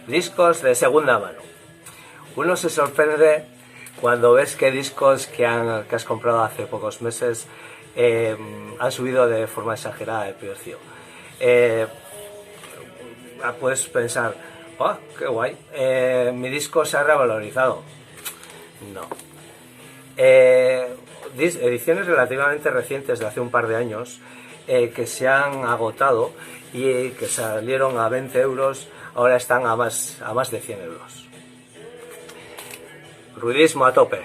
Discos de segunda mano. Uno se sorprende cuando ves que discos que has comprado hace pocos meses han subido de forma exagerada de precio. Puedes pensar, oh, qué guay, mi disco se ha revalorizado. No. Ediciones relativamente recientes de hace un par de años que se han agotado y que salieron a 20 euros, ahora están a más de 100 euros. Ruidismo a tope.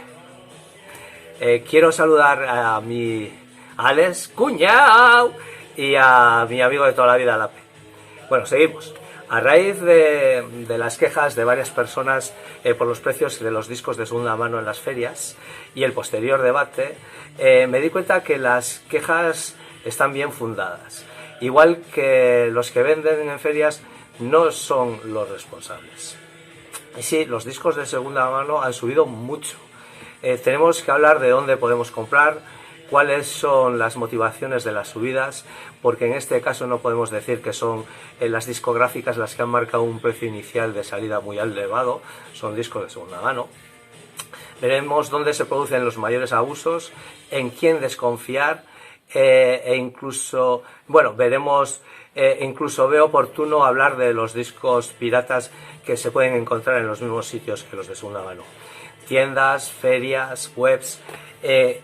Quiero saludar a mi Alex Cuñao y a mi amigo de toda la vida, Lape. Bueno, seguimos. A raíz de las quejas de varias personas por los precios de los discos de segunda mano en las ferias y el posterior debate, me di cuenta que las quejas están bien fundadas. Igual que los que venden en ferias no son los responsables. Y sí, los discos de segunda mano han subido mucho. Tenemos que hablar de dónde podemos comprar, cuáles son las motivaciones de las subidas, porque en este caso no podemos decir que son las discográficas las que han marcado un precio inicial de salida muy elevado, son discos de segunda mano. Veremos dónde se producen los mayores abusos, en quién desconfiar e incluso, bueno, veremos, incluso veo oportuno hablar de los discos piratas que se pueden encontrar en los mismos sitios que los de segunda mano. Tiendas, ferias, webs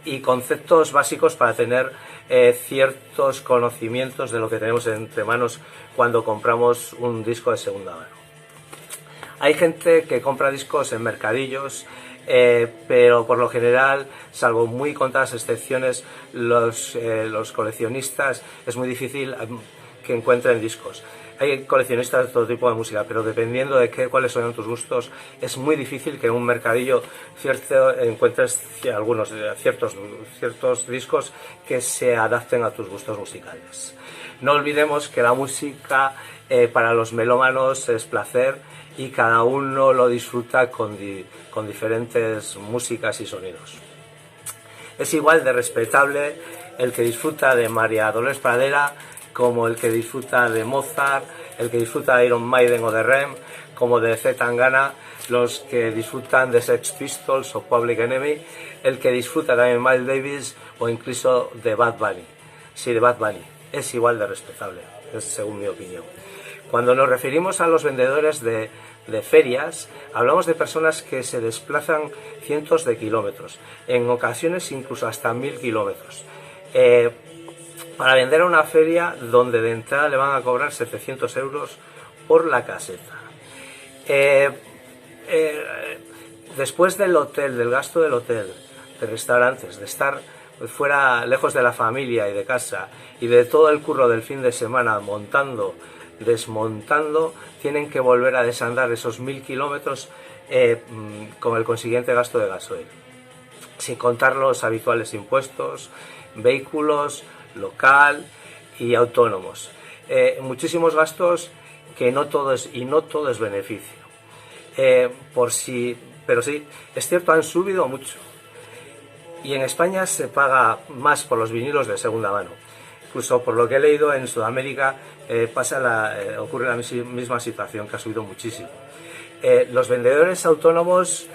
y conceptos básicos para tener ciertos conocimientos de lo que tenemos entre manos cuando compramos un disco de segunda mano. Hay gente que compra discos en mercadillos, pero por lo general, salvo muy contadas excepciones, los coleccionistas es muy difícil que encuentren discos. Hay coleccionistas de todo tipo de música, pero dependiendo de cuáles son tus gustos, es muy difícil que en un mercadillo encuentres ciertos discos que se adapten a tus gustos musicales. No olvidemos que la música para los melómanos es placer y cada uno lo disfruta con diferentes músicas y sonidos. Es igual de respetable el que disfruta de María Dolores Pradera como el que disfruta de Mozart, el que disfruta de Iron Maiden o de REM, como de Z Tangana, los que disfrutan de Sex Pistols o Public Enemy, el que disfruta también de Miles Davis o incluso de Bad Bunny. Sí, de Bad Bunny. Es igual de respetable, según mi opinión. Cuando nos referimos a los vendedores de ferias, hablamos de personas que se desplazan cientos de kilómetros, en ocasiones incluso hasta 1000 kilómetros, para vender a una feria donde de entrada le van a cobrar 700 euros por la caseta. Después del hotel, del gasto del hotel, de restaurantes, de estar fuera, lejos de la familia y de casa, y de todo el curro del fin de semana montando, desmontando, tienen que volver a desandar esos 1000 kilómetros con el consiguiente gasto de gasoil, sin contar los habituales impuestos, vehículos, local y autónomos. Muchísimos gastos que no todo es beneficio. Pero sí, es cierto, han subido mucho. Y en España se paga más por los vinilos de segunda mano. Incluso por lo que he leído, en Sudamérica ocurre la misma situación, que ha subido muchísimo. Los vendedores autónomos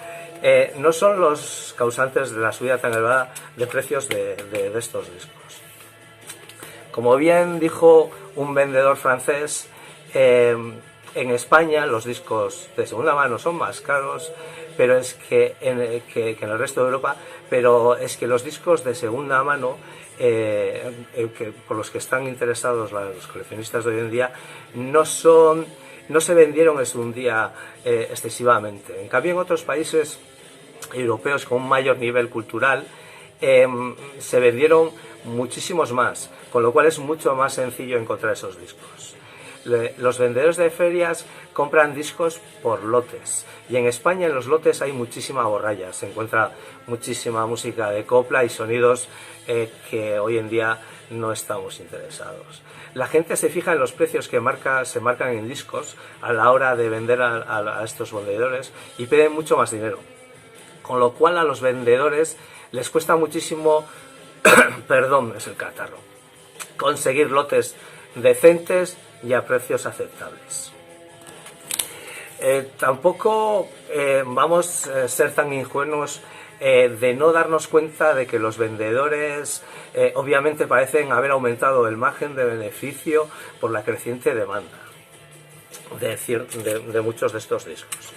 no son los causantes de la subida tan elevada de precios de estos discos. Como bien dijo un vendedor francés, en España los discos de segunda mano son más caros, pero es que en el resto de Europa, pero es que los discos de segunda mano por los que están interesados los coleccionistas de hoy en día no se vendieron en un día excesivamente. En cambio, en otros países europeos con un mayor nivel cultural se vendieron muchísimos más, con lo cual es mucho más sencillo encontrar esos discos. Los vendedores de ferias compran discos por lotes, y en España en los lotes hay muchísima borralla, se encuentra muchísima música de copla y sonidos que hoy en día no estamos interesados. La gente se fija en los precios que se marcan en discos a la hora de vender a estos vendedores y piden mucho más dinero, con lo cual a los vendedores les cuesta muchísimo perdón, es el catarro, conseguir lotes decentes y a precios aceptables. Tampoco vamos a ser tan ingenuos de no darnos cuenta de que los vendedores obviamente parecen haber aumentado el margen de beneficio por la creciente demanda de muchos de estos discos.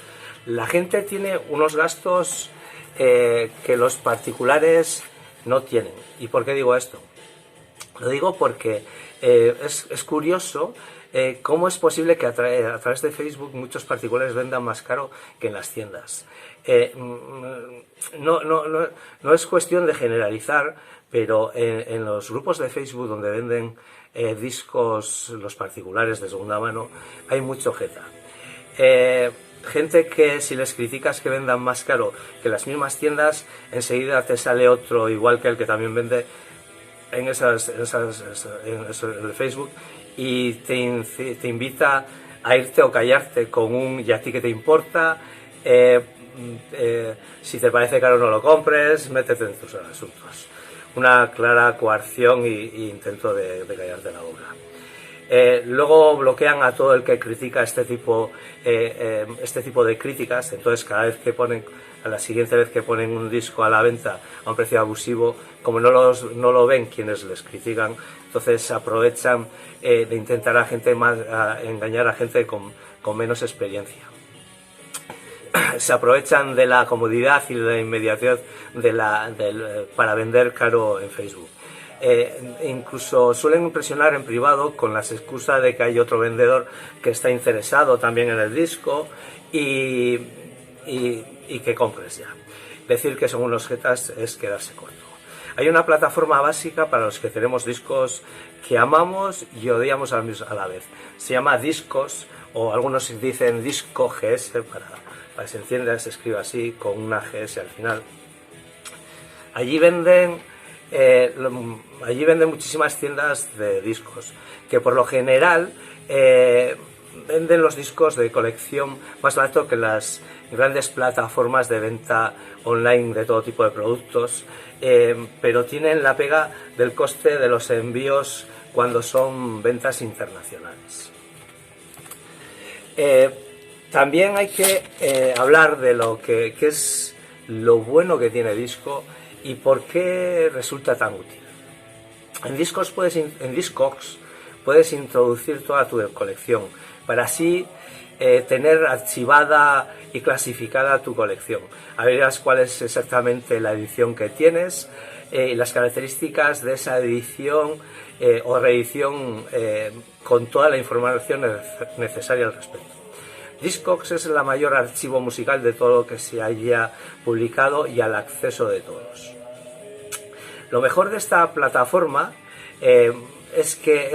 La gente tiene unos gastos que los particulares no tienen. ¿Y por qué digo esto? Lo digo porque es curioso cómo es posible que a través de Facebook muchos particulares vendan más caro que en las tiendas. No es cuestión de generalizar, pero en los grupos de Facebook donde venden discos los particulares de segunda mano hay mucho jeta. Gente que si les criticas que vendan más caro que las mismas tiendas, enseguida te sale otro igual que el que también vende en el Facebook y te invita a irte o callarte con un "y a ti qué te importa", si te parece caro no lo compres, métete en tus asuntos. Una clara coacción y intento de callarte la boca. Luego bloquean a todo el que critica este tipo de críticas. Entonces cada vez que ponen, a la siguiente vez que ponen un disco a la venta a un precio abusivo, como no lo ven quienes les critican, entonces se aprovechan de intentar engañar a gente con menos experiencia. Se aprovechan de la comodidad y de la inmediatez para vender caro en Facebook. Incluso suelen impresionar en privado con las excusas de que hay otro vendedor que está interesado también en el disco y que compres ya. Decir que son unos jetas es quedarse corto. Hay una plataforma básica para los que tenemos discos que amamos y odiamos a la vez. Se llama Discos, o algunos dicen Disco GS, para que se entienda, se escribe así, con una GS al final. Allí venden muchísimas tiendas de discos, que por lo general venden los discos de colección más barato que las grandes plataformas de venta online de todo tipo de productos, pero tienen la pega del coste de los envíos cuando son ventas internacionales. También hay que hablar de lo que es lo bueno que tiene Disco y por qué resulta tan útil. En Discogs puedes introducir toda tu colección para así tener archivada y clasificada tu colección. Verás cuál es exactamente la edición que tienes y las características de esa edición o reedición con toda la información necesaria al respecto. Discogs es el mayor archivo musical de todo lo que se haya publicado y al acceso de todos. Lo mejor de esta plataforma es que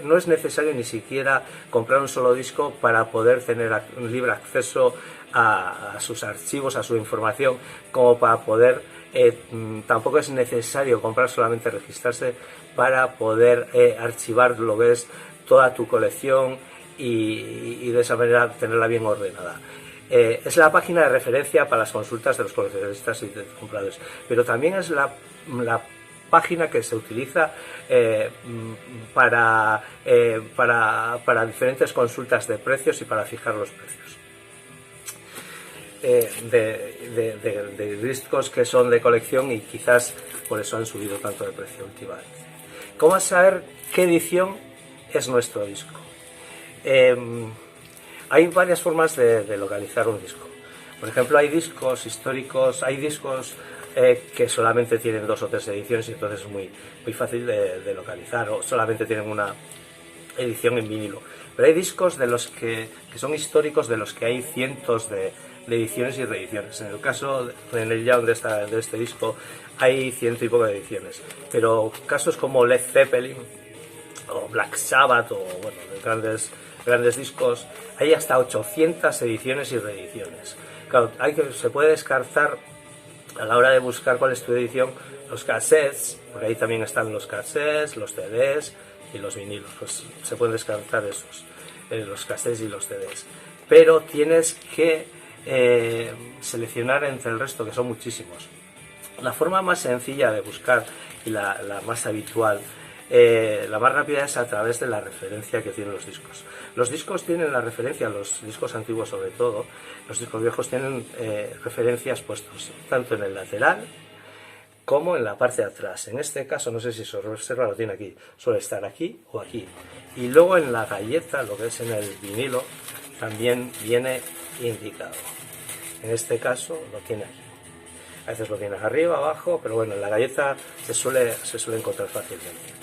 no es necesario ni siquiera comprar un solo disco para poder tener un libre acceso a sus archivos, a su información, como para poder, tampoco es necesario comprar, solamente registrarse para poder archivar lo que es toda tu colección y de esa manera tenerla bien ordenada. Es la página de referencia para las consultas de los coleccionistas y de los compradores, pero también es la página que se utiliza para diferentes consultas de precios y para fijar los precios de discos que son de colección, y quizás por eso han subido tanto de precio últimamente. ¿Cómo saber qué edición es nuestro disco? Hay varias formas de localizar un disco. Por ejemplo, hay discos históricos, hay discos que solamente tienen 2 o 3 ediciones y entonces es muy fácil de localizar, o solamente tienen una edición en vinilo. Pero hay discos de los que son históricos, de los que hay cientos de ediciones y reediciones. En el caso de Neil Young de este disco hay 100 y poco de ediciones, pero casos como Led Zeppelin o Black Sabbath o bueno, grandes discos, hay hasta 800 ediciones y reediciones. Claro, se puede descartar a la hora de buscar cuál es tu edición los cassettes, porque ahí también están los cassettes, los CDs y los vinilos, pues se pueden descartar esos, los cassettes y los CDs, pero tienes que seleccionar entre el resto, que son muchísimos. La forma más sencilla de buscar y la más habitual la más rápida es a través de la referencia que tienen los discos. Los discos tienen la referencia, los discos antiguos sobre todo, los discos viejos tienen referencias puestos tanto en el lateral como en la parte de atrás. En este caso, no sé si se observa, lo tiene aquí, suele estar aquí o aquí. Y luego en la galleta, lo que es en el vinilo, también viene indicado. En este caso lo tiene aquí. A veces lo tienes arriba, abajo, pero bueno, en la galleta se suele encontrar fácilmente.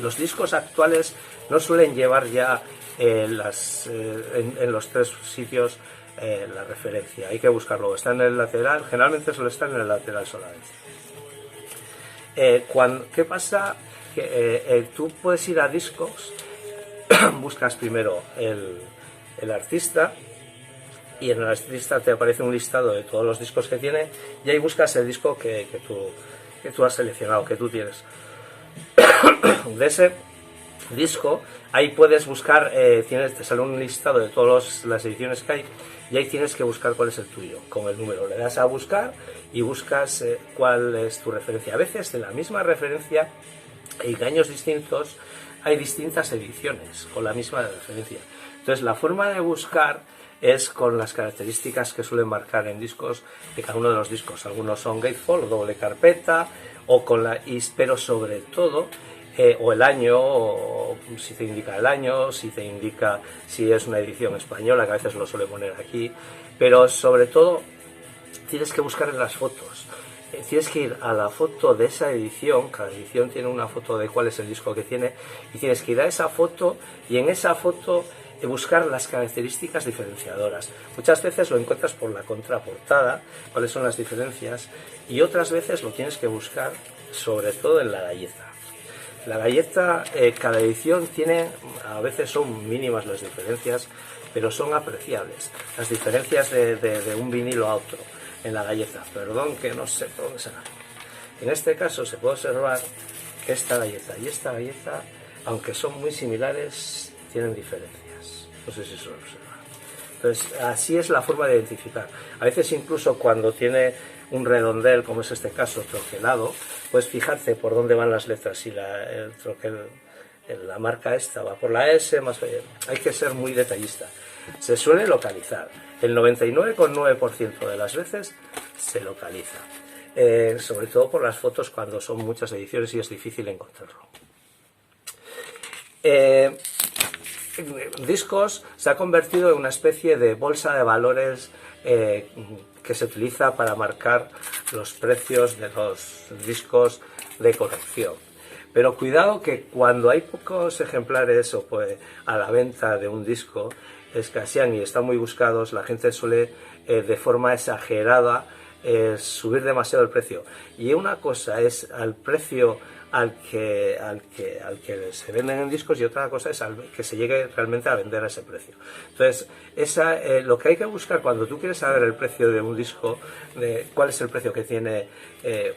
Los discos actuales no suelen llevar ya en los tres sitios la referencia. Hay que buscarlo. Está en el lateral, generalmente suele estar en el lateral solamente. ¿Qué pasa? Que tú puedes ir a discos, buscas primero el artista, y en el artista te aparece un listado de todos los discos que tiene, y ahí buscas el disco que tú has seleccionado, que tú tienes. De ese disco, ahí puedes buscar, te sale un listado de todas las ediciones que hay, y ahí tienes que buscar cuál es el tuyo, con el número. Le das a buscar y buscas cuál es tu referencia. A veces de la misma referencia, en años distintos, hay distintas ediciones con la misma referencia. Entonces la forma de buscar es con las características que suelen marcar en discos de cada uno de los discos. Algunos son gatefold o doble carpeta, o pero sobre todo o el año, o si te indica el año, si te indica si es una edición española, que a veces lo suele poner aquí, pero sobre todo tienes que buscar en las fotos. Tienes que ir a la foto de esa edición, cada edición tiene una foto de cuál es el disco que tiene, y tienes que ir a esa foto y en esa foto buscar las características diferenciadoras. Muchas veces lo encuentras por la contraportada, cuáles son las diferencias, y otras veces lo tienes que buscar sobre todo en la galleta. La galleta, cada edición tiene, a veces son mínimas las diferencias, pero son apreciables. Las diferencias de un vinilo a otro en la galleta, perdón que no sé por dónde será. En este caso se puede observar que esta galleta y esta galleta, aunque son muy similares, tienen diferencias. No sé si se observa. Entonces, así es la forma de identificar. A veces incluso cuando tiene un redondel, como es este caso, troquelado, puedes fijarte por dónde van las letras. Si el troquel, la marca esta va por la S, hay que ser muy detallista. Se suele localizar. El 99,9% de las veces se localiza. Sobre todo por las fotos cuando son muchas ediciones y es difícil encontrarlo. Discos se ha convertido en una especie de bolsa de valores que se utiliza para marcar los precios de los discos de colección. Pero cuidado que cuando hay pocos ejemplares o pues, a la venta de un disco, escasean y están muy buscados, la gente suele de forma exagerada subir demasiado el precio. Y una cosa es al precio al que se venden en discos y otra cosa es al que se llegue realmente a vender a ese precio. Entonces, lo que hay que buscar cuando tú quieres saber el precio de un disco, cuál es el precio que tiene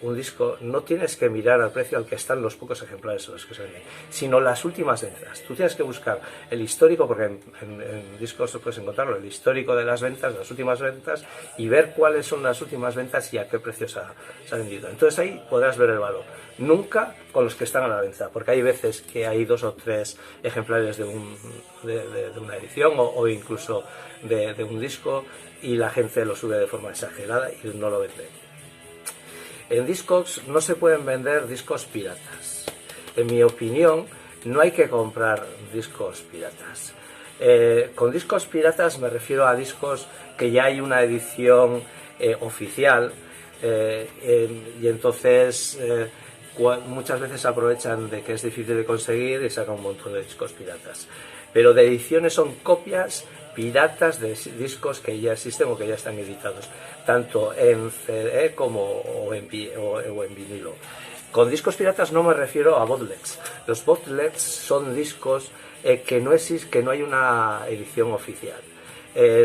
un disco, no tienes que mirar al precio al que están los pocos ejemplares en los que se venden, sino las últimas ventas. Tú tienes que buscar el histórico, porque en discos puedes encontrarlo, el histórico de las ventas, las últimas ventas, y ver cuáles son las últimas ventas y a qué precio se ha vendido. Entonces ahí podrás ver el valor. Nunca con los que están a la venta, porque hay veces que hay 2 o 3 ejemplares de una edición o incluso de un disco y la gente lo sube de forma exagerada y no lo vende. En discos no se pueden vender discos piratas. En mi opinión, no hay que comprar discos piratas. Con discos piratas me refiero a discos que ya hay una edición oficial y entonces muchas veces aprovechan de que es difícil de conseguir y sacan un montón de discos piratas. Pero de ediciones son copias piratas de discos que ya existen o que ya están editados, tanto en CD como en vinilo. Con discos piratas no me refiero a bootlegs. Los bootlegs son discos que no hay una edición oficial.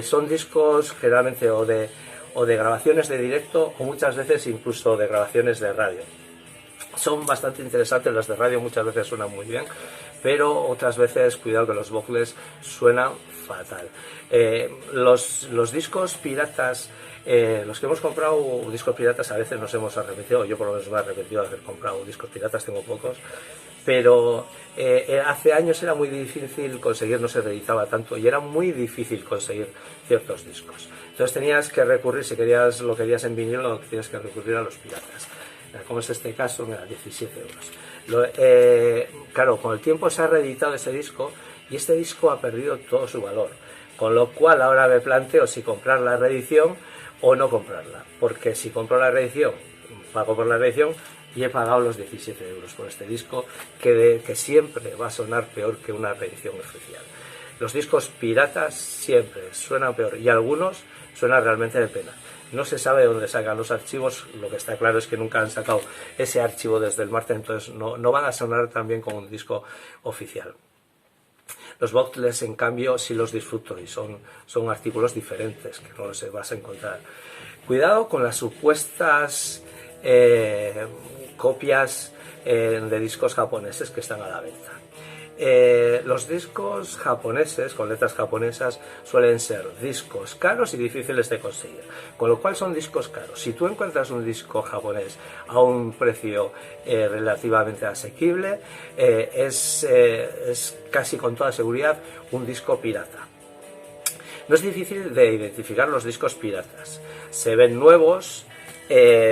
Son discos generalmente o de grabaciones de directo o muchas veces incluso de grabaciones de radio. Son bastante interesantes, las de radio muchas veces suenan muy bien, pero otras veces cuidado que los bootlegs suenan fatal. Los discos piratas, los que hemos comprado discos piratas a veces nos hemos arrepentido, yo por lo menos me he arrepentido de haber comprado discos piratas, tengo pocos, pero hace años era muy difícil conseguir, no se reeditaba tanto y era muy difícil conseguir ciertos discos. Entonces tenías que recurrir, si lo querías en vinilo, tenías que recurrir a los piratas. Como es este caso, mira, 17 euros. Claro, con el tiempo se ha reeditado ese disco y este disco ha perdido todo su valor. Con lo cual ahora me planteo si comprar la reedición o no comprarla. Porque si compro la reedición, pago por la reedición y he pagado los 17 euros por este disco que siempre va a sonar peor que una reedición oficial. Los discos piratas siempre suenan peor y algunos suenan realmente de pena. No se sabe de dónde sacan los archivos, lo que está claro es que nunca han sacado ese archivo desde el máster, entonces no van a sonar tan bien como un disco oficial. Los bootlegs, en cambio, sí los disfruto y son artículos diferentes que no se vas a encontrar. Cuidado con las supuestas copias de discos japoneses que están a la venta. Los discos japoneses con letras japonesas suelen ser discos caros y difíciles de conseguir, con lo cual son discos caros. Si tú encuentras un disco japonés a un precio relativamente asequible, es casi con toda seguridad un disco pirata. No es difícil de identificar los discos piratas, se ven nuevos,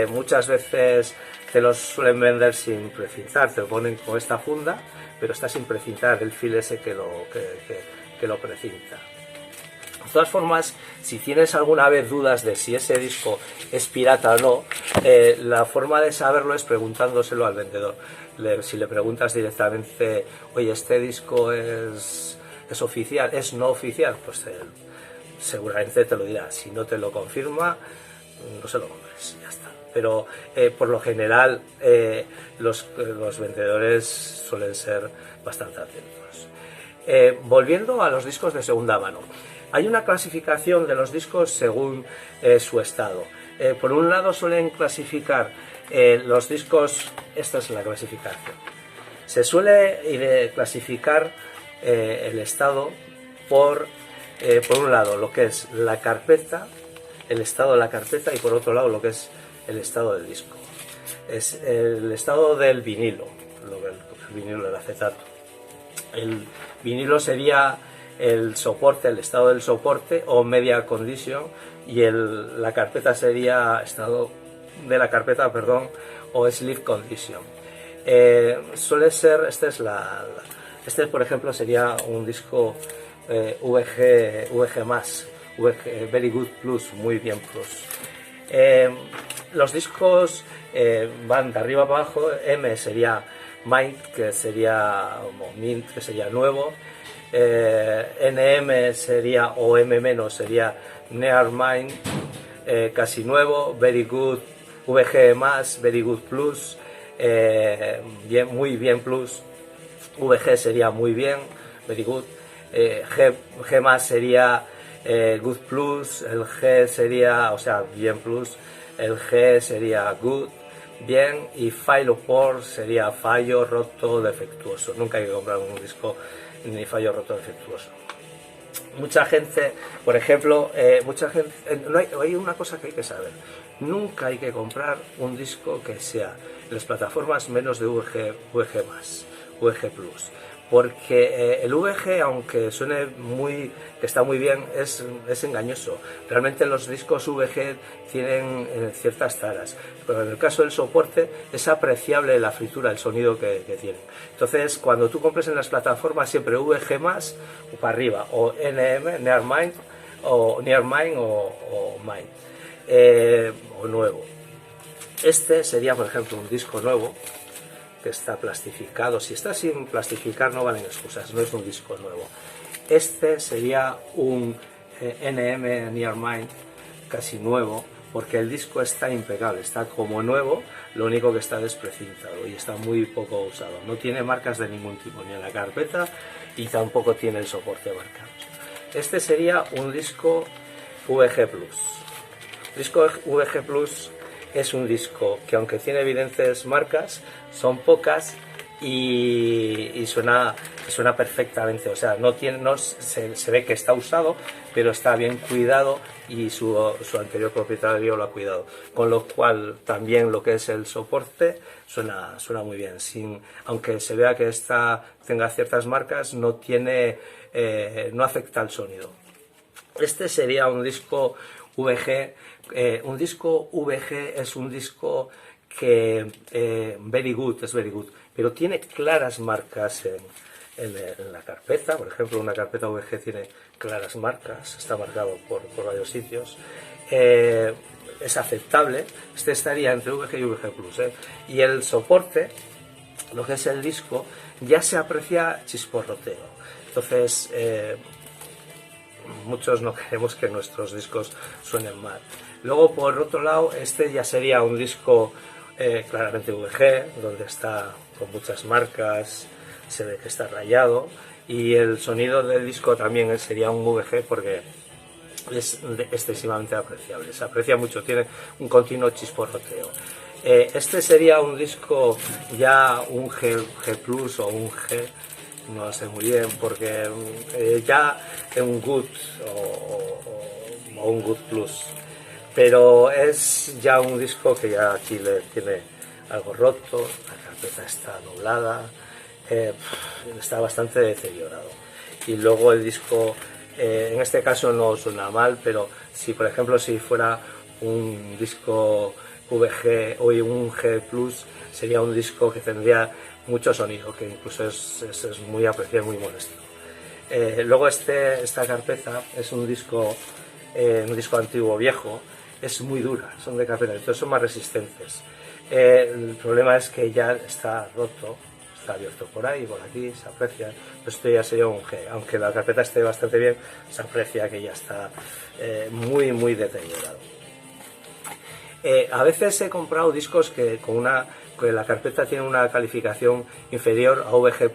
muchas veces te los suelen vender sin precintar, te lo ponen con esta funda, pero está sin precintar el fil ese que lo precinta. De todas formas, si tienes alguna vez dudas de si ese disco es pirata o no, la forma de saberlo es preguntándoselo al vendedor. Si le preguntas directamente, oye, ¿este disco es oficial, es no oficial? Pues seguramente te lo dirá. Si no te lo confirma, no se lo compres, ya está. Pero por lo general los vendedores suelen ser bastante atentos. Volviendo a los discos de segunda mano, hay una clasificación de los discos según su estado. Por un lado suelen clasificar los discos, esta es la clasificación, se suele clasificar el estado por un lado lo que es la carpeta, el estado de la carpeta, y por otro lado lo que es el estado del disco. Es el estado del vinilo, el vinilo del acetato. El vinilo sería el soporte, el estado del soporte o media condition, y la carpeta sería estado de la carpeta, perdón, o sleeve condition. Suele ser, este por ejemplo sería un disco VG más, Very Good Plus, muy bien Plus. Los discos van de arriba para abajo. M sería Mint, que sería Mint, que sería nuevo. NM sería, o M- sería Near Mint, casi nuevo. Very Good, VG más, Very Good Plus, muy bien Plus. VG sería muy bien, Very Good. G más sería Good Plus, el G sería, o sea, bien Plus, el G sería Good, bien, y fail or poor sería fallo, roto, defectuoso. Nunca hay que comprar un disco ni fallo, roto, defectuoso. Mucha gente, por ejemplo, hay una cosa que hay que saber: nunca hay que comprar un disco que sea en las plataformas menos de VG más, VG Plus. Porque el VG, aunque suene que está muy bien, es engañoso. Realmente los discos VG tienen ciertas taras, pero en el caso del soporte es apreciable la fritura, el sonido que tienen. Entonces, cuando tú compres en las plataformas, siempre VG más o para arriba, o NM, Near Mint, o Mint, o nuevo. Este sería, por ejemplo, un disco nuevo que está plastificado. Si está sin plastificar no valen excusas, no es un disco nuevo. Este sería un NM Near Mint casi nuevo, porque el disco está impecable, está como nuevo, lo único que está desprecintado y está muy poco usado. No tiene marcas de ningún tipo, ni en la carpeta, y tampoco tiene el soporte marcado. Este sería un disco VG Plus. Disco VG Plus es un disco que, aunque tiene evidentes marcas, son pocas y suena suena perfectamente, o sea, se ve que está usado, pero está bien cuidado y su anterior propietario lo ha cuidado, con lo cual también lo que es el soporte suena muy bien, aunque se vea que tenga ciertas marcas, no afecta al sonido. Este sería un disco VG. Un disco VG es un disco que es very good, pero tiene claras marcas en la carpeta. Por ejemplo, una carpeta VG tiene claras marcas, está marcado por varios sitios. Es aceptable. Este estaría entre VG y VG Plus. Y el soporte, lo que es el disco, ya se aprecia chisporroteo. Entonces, muchos no queremos que nuestros discos suenen mal. Luego, por otro lado, este ya sería un disco claramente VG, donde está con muchas marcas, se ve que está rayado, y el sonido del disco también sería un VG porque es excesivamente apreciable, se aprecia mucho, tiene un continuo chisporroteo. Este sería un disco ya un G Plus o un G, no lo sé muy bien, porque ya un Good o un Good Plus, pero es ya un disco que ya aquí le tiene algo roto, la carpeta está doblada, está bastante deteriorado. Y luego el disco, en este caso no suena mal, pero si por ejemplo si fuera un disco VG o un G Plus, sería un disco que tendría mucho sonido, que incluso es muy apreciado, muy molesto. Luego esta carpeta es un disco antiguo viejo, es muy dura, son de carpeta, entonces son más resistentes. El problema es que ya está roto, está abierto por ahí, por aquí, se aprecia. Pues esto ya sería un G, aunque la carpeta esté bastante bien, se aprecia que ya está muy deteriorado. A veces he comprado discos que la carpeta tiene una calificación inferior a VG+,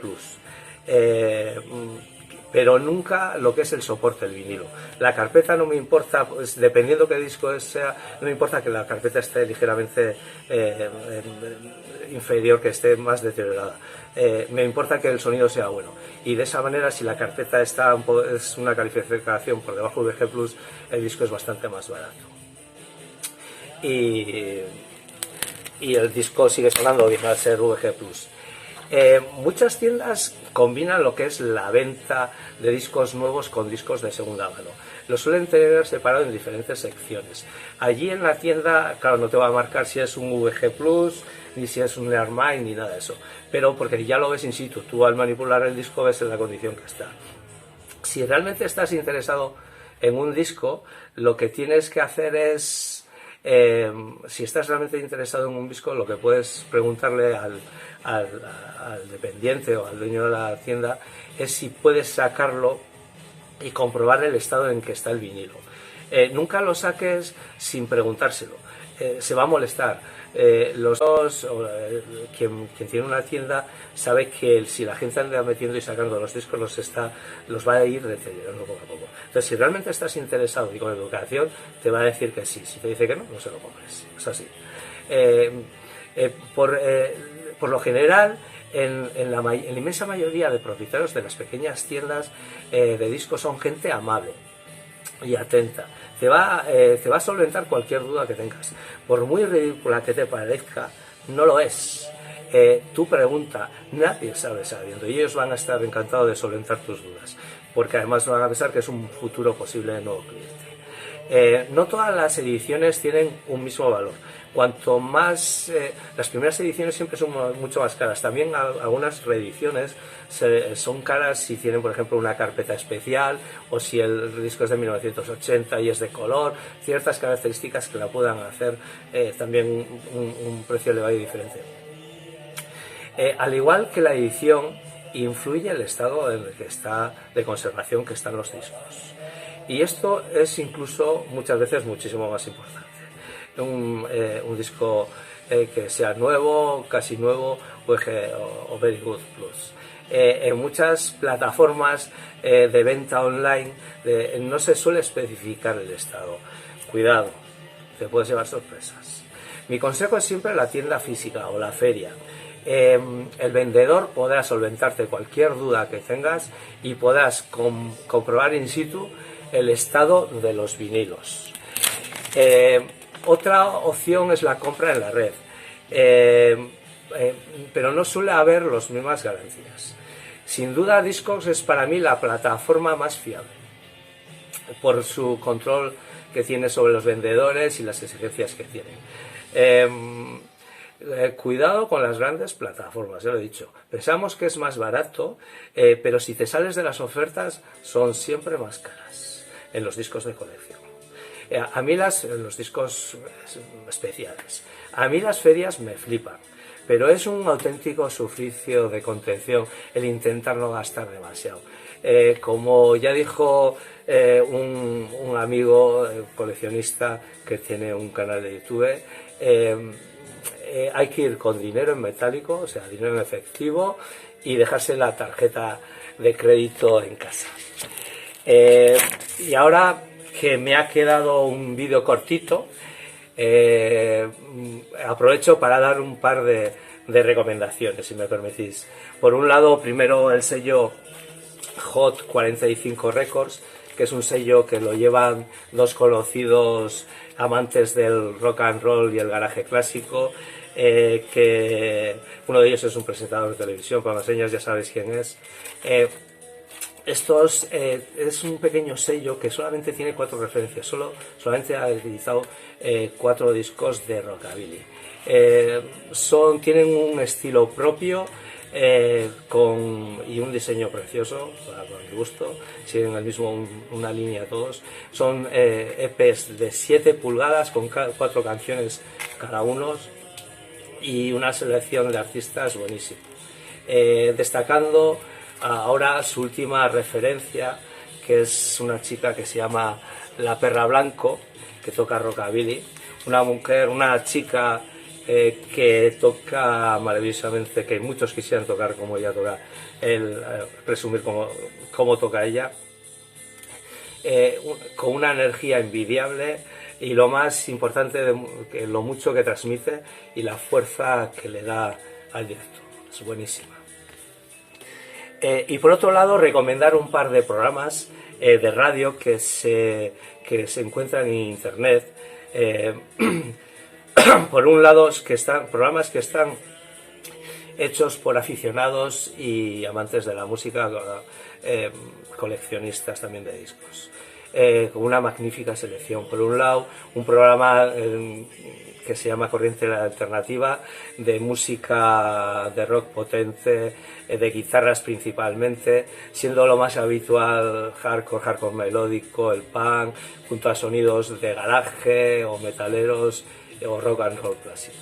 pero nunca lo que es el soporte, el vinilo. La carpeta no me importa, pues, dependiendo qué disco sea, no me importa que la carpeta esté ligeramente inferior, que esté más deteriorada. Me importa que el sonido sea bueno, y de esa manera, si la carpeta es una calificación por debajo de VG+, el disco es bastante más barato. Y el disco sigue sonando bien al ser VG+. Muchas tiendas combinan lo que es la venta de discos nuevos con discos de segunda mano. Lo suelen tener separado en diferentes secciones. Allí en la tienda, claro, no te va a marcar si es un VG+, ni si es un Nearmind, ni nada de eso. Pero porque ya lo ves in situ, tú al manipular el disco ves en la condición que está. Si realmente estás interesado en un disco, lo que tienes que hacer es... si estás realmente interesado en un disco, lo que puedes preguntarle al dependiente o al dueño de la tienda es si puedes sacarlo y comprobar el estado en que está el vinilo. Nunca lo saques sin preguntárselo, se va a molestar. Los dos, quien tiene una tienda sabe que si la gente anda metiendo y sacando los discos los va a ir deteriorando poco a poco. Entonces, si realmente estás interesado y con educación, te va a decir que sí. Si te dice que no, no se lo compres. Es así. Por lo general, en la inmensa mayoría de propietarios de las pequeñas tiendas de discos son gente amable y atenta. Te va a solventar cualquier duda que tengas. Por muy ridícula que te parezca, no lo es. Tu pregunta, nadie sabe sabiendo, y ellos van a estar encantados de solventar tus dudas, porque además van a pensar que es un futuro posible nuevo cliente. No todas las ediciones tienen un mismo valor. Cuanto más, las primeras ediciones siempre son mucho más caras. También algunas reediciones son caras si tienen, por ejemplo, una carpeta especial, o si el disco es de 1980 y es de color, ciertas características que la puedan hacer también un precio elevado y diferente. Al igual que la edición, influye el estado en el que está de conservación que están los discos. Y esto es incluso muchas veces muchísimo más importante. Un disco que sea nuevo, casi nuevo, o Very Good Plus. En muchas plataformas de venta online no se suele especificar el estado. Cuidado, te puedes llevar sorpresas. Mi consejo es siempre la tienda física o la feria. el vendedor podrá solventarte cualquier duda que tengas y podrás comprobar in situ el estado de los vinilos. Otra opción es la compra en la red, pero no suele haber las mismas garantías. Sin duda Discogs es para mí la plataforma más fiable por su control que tiene sobre los vendedores y las exigencias que tienen. Cuidado con las grandes plataformas, ya lo he dicho. Pensamos que es más barato, pero si te sales de las ofertas son siempre más caras en los discos de colección. A mí los discos especiales, a mí las ferias me flipan, pero es un auténtico suplicio de contención el intentar no gastar demasiado. Como ya dijo un amigo coleccionista que tiene un canal de YouTube, hay que ir con dinero en metálico, o sea, dinero en efectivo, y dejarse la tarjeta de crédito en casa. Y ahora que me ha quedado un vídeo cortito, aprovecho para dar un par de recomendaciones, si me permitís. Por un lado, primero el sello Hot 45 Records, que es un sello que lo llevan dos conocidos amantes del rock and roll y el garaje clásico, que uno de ellos es un presentador de televisión, con las señas ya sabéis quién es. Es un pequeño sello que solamente tiene 4 referencias, solamente ha utilizado 4 discos de rockabilly. Tienen un estilo propio y un diseño precioso, para mi gusto, siguen una línea todos. Son EPs de 7 pulgadas con 4 canciones cada uno y una selección de artistas buenísima. Destacando ahora su última referencia, que es una chica que se llama La Perra Blanco, que toca rockabilly, una chica que toca maravillosamente, que muchos quisieran tocar como ella toca, presumir cómo toca ella, con una energía envidiable y lo más importante, lo mucho que transmite y la fuerza que le da al directo. Es buenísima. Y por otro lado, recomendar un par de programas de radio que se encuentran en internet. Por un lado, programas que están hechos por aficionados y amantes de la música, coleccionistas también de discos, con una magnífica selección. Por un lado, un programa que se llama Corriente Alternativa, de música de rock potente, de guitarras principalmente, siendo lo más habitual hardcore melódico, el punk, junto a sonidos de garaje o metaleros o rock and roll clásico,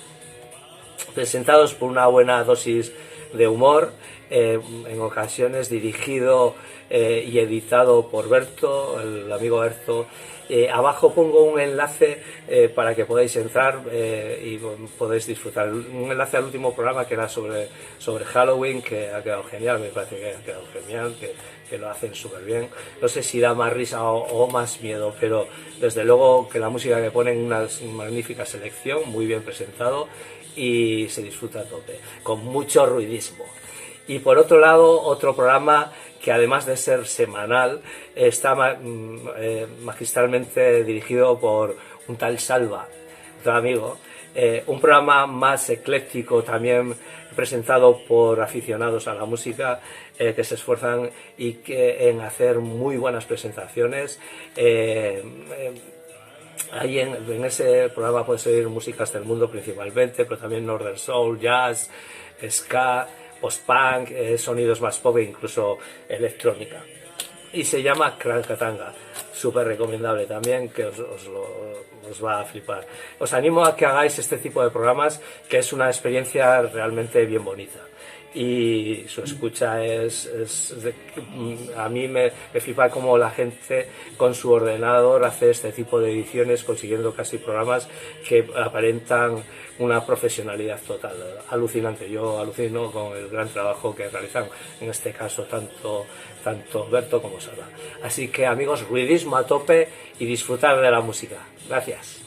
presentados por una buena dosis de humor, en ocasiones dirigido y editado por Berto, el amigo Berto. Abajo pongo un enlace para que podáis entrar y podéis disfrutar. Un enlace al último programa que era sobre Halloween, que ha quedado genial, me parece que ha quedado genial, que lo hacen súper bien. No sé si da más risa o más miedo, pero desde luego que la música que ponen, una magnífica selección, muy bien presentado y se disfruta a tope, con mucho ruidismo. Y por otro lado, otro programa que además de ser semanal, está magistralmente dirigido por un tal Salva, otro amigo, un programa más ecléctico, también presentado por aficionados a la música, que se esfuerzan en hacer muy buenas presentaciones. Ahí en ese programa puedes oír músicas del mundo principalmente, pero también Northern Soul, jazz, ska, post-punk, sonidos más pop e incluso electrónica. Y se llama Krakatanga, súper recomendable también, que os va a flipar. Os animo a que hagáis este tipo de programas, que es una experiencia realmente bien bonita. Y su escucha a mí me flipa cómo la gente con su ordenador hace este tipo de ediciones, consiguiendo casi programas que aparentan una profesionalidad total, alucinante. Yo alucino con el gran trabajo que realizan, en este caso tanto Berto como Salva. Así que amigos, ruidismo a tope y disfrutar de la música. Gracias.